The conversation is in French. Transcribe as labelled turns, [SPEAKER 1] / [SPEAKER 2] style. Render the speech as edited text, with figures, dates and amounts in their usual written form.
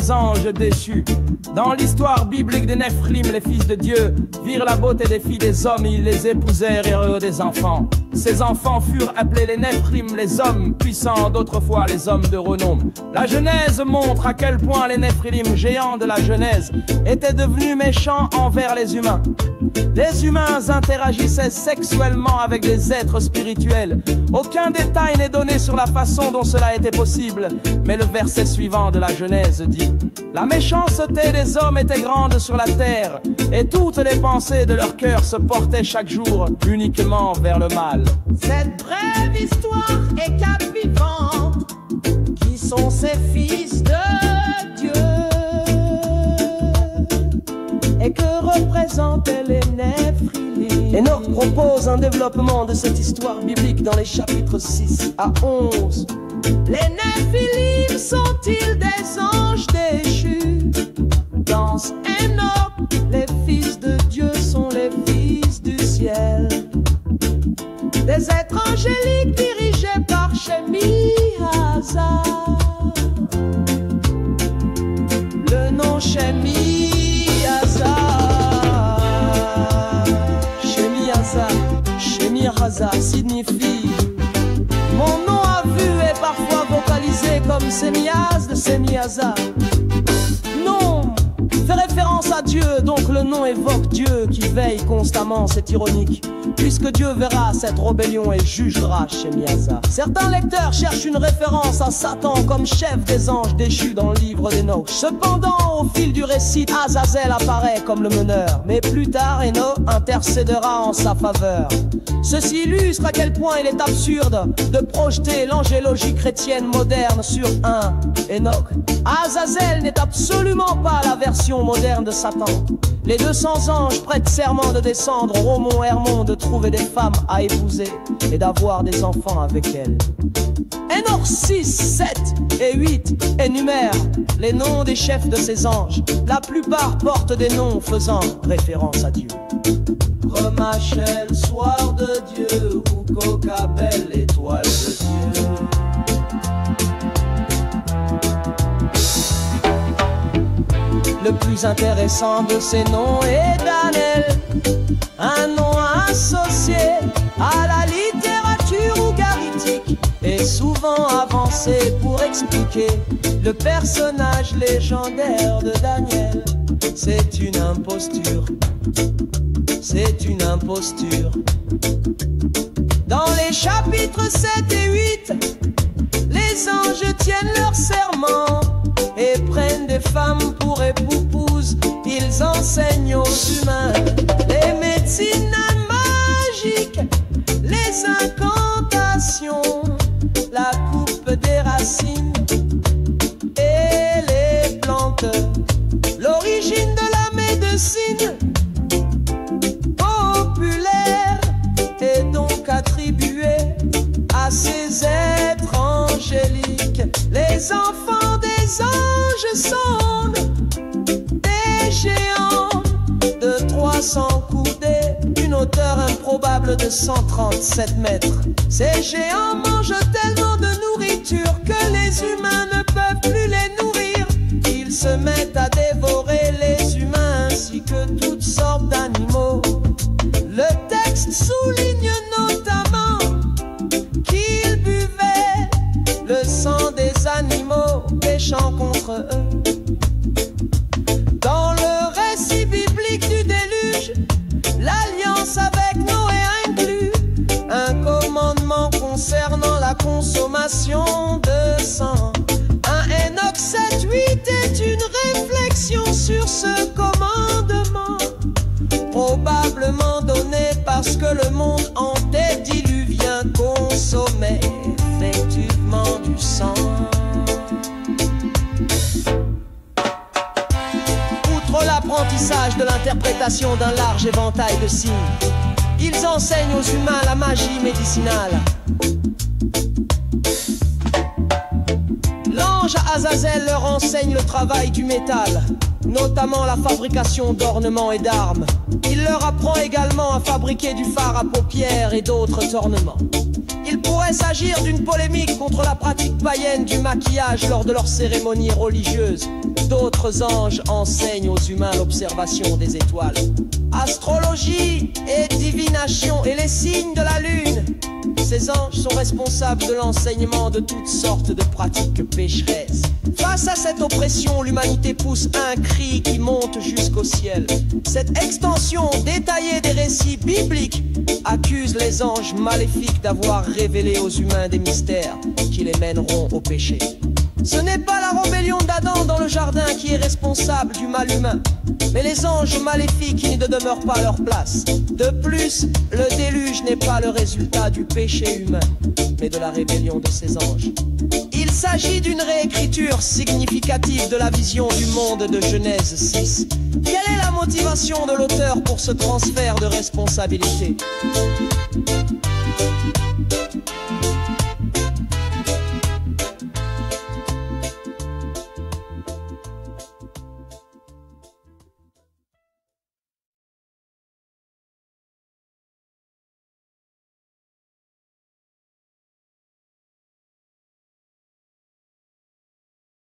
[SPEAKER 1] des anges déchus. Dans l'histoire biblique des Nephlim, les fils de Dieu virent la beauté des filles des hommes, ils les épousèrent et eurent des enfants. Ces enfants furent appelés les Nephlim, les hommes puissants d'autrefois, les hommes de renom. La Genèse montre à quel point les Nephlim, géants de la Genèse, étaient devenus méchants envers les humains. Les humains interagissaient sexuellement avec des êtres spirituels. Aucun détail n'est donné sur la façon dont cela était possible, mais le verset suivant de la Genèse dit: la méchanceté des hommes était grande sur la terre, et toutes les pensées de leur cœur se portaient chaque jour uniquement vers le mal.
[SPEAKER 2] Cette brève histoire est captivante. Qui sont ces fils de Dieu? Et que représentaient les Néphilim?
[SPEAKER 3] Enoch propose un développement de cette histoire biblique dans les chapitres 6 à 11.
[SPEAKER 2] Les Néphilim sont-ils des anges déchus? Dans Enoch, les fils de Dieu sont les fils du ciel. Des êtres angéliques dirigés par Shemi Hazar. Le nom Shemi Hazar,
[SPEAKER 3] Shemi Hazar signifie
[SPEAKER 2] mon nom à vue est parfois vocalisé comme Sémiaz de Sémiazar.
[SPEAKER 3] non, fait référence à Dieu, donc le nom évoque Dieu qui veille constamment, c'est ironique, puisque Dieu verra cette rébellion et jugera Shemi Hazar. Certains lecteurs cherchent une référence à Satan comme chef des anges déchus dans le livre d'Enoch. Cependant, au fil du récit, Azazel apparaît comme le meneur, mais plus tard, Enoch intercédera en sa faveur. Ceci illustre à quel point il est absurde de projeter l'angélogie chrétienne moderne sur un Enoch. Azazel n'est absolument pas la version moderne de Satan. Les 200 anges prêtent serment de descendre au mont Hermon, de trouver des femmes à épouser et d'avoir des enfants avec elles. Enoch 6, 7 et 8 énumèrent les noms des chefs de ces anges. La plupart portent des noms faisant référence à Dieu.
[SPEAKER 2] Remachel, soir de Dieu, ou Kokabel, étoile de Dieu.
[SPEAKER 3] Le plus intéressant de ces noms est Daniel, un nom associé à la littérature ougaritique et souvent avancé pour expliquer le personnage légendaire de Daniel. C'est une imposture, c'est une imposture. Dans les chapitres 7 et 8, les anges tiennent leur serment et prennent des femmes pour épouses. Ils enseignent aux humains les médecines magiques, les incantations, la coupe des racines et les plantes. L'origine de la médecine populaire est donc attribuée à ces êtres angéliques. Les enfants des anges sont des géants de 300 coudées, d'une hauteur improbable de 137 mètres. Ces géants mangent tellement de nourriture que les humains ne peuvent plus les nourrir. Ils se mettent à dévorer les humains ainsi que toutes sortes d'animaux. Le texte souligne notamment qu'ils buvaient le sang des animaux péchant contre eux. Dans le récit biblique du déluge, l'alliance avec Noé inclut un commandement concernant la consommation de sang. Un Enoch 7, 8 est une réflexion sur ce commandement, probablement donné parce que le monde antédiluvien consommait effectivement du sang. Outre l'apprentissage de l'interprétation d'un large éventail de signes, ils enseignent aux humains la magie médicinale. L'ange Azazel leur enseigne le travail du métal. notamment la fabrication d'ornements et d'armes. Il leur apprend également à fabriquer du fard à paupières et d'autres ornements. Il pourrait s'agir d'une polémique contre la pratique païenne du maquillage lors de leurs cérémonies religieuses. D'autres anges enseignent aux humains l'observation des étoiles, astrologie et divination et les signes de la lune. Ces anges sont responsables de l'enseignement de toutes sortes de pratiques pécheresses. Face à cette oppression, l'humanité pousse un cri qui monte jusqu'au ciel. Cette extension détaillée des récits bibliques accuse les anges maléfiques d'avoir révélé aux humains des mystères qui les mèneront au péché. Ce n'est pas la rébellion d'Adam dans le jardin qui est responsable du mal humain, mais les anges maléfiques qui ne demeurent pas à leur place. De plus, le déluge n'est pas le résultat du péché humain, mais de la rébellion de ces anges. Il s'agit d'une réécriture significative de la vision du monde de Genèse 6. Quelle est la motivation de l'auteur pour ce transfert de responsabilité ?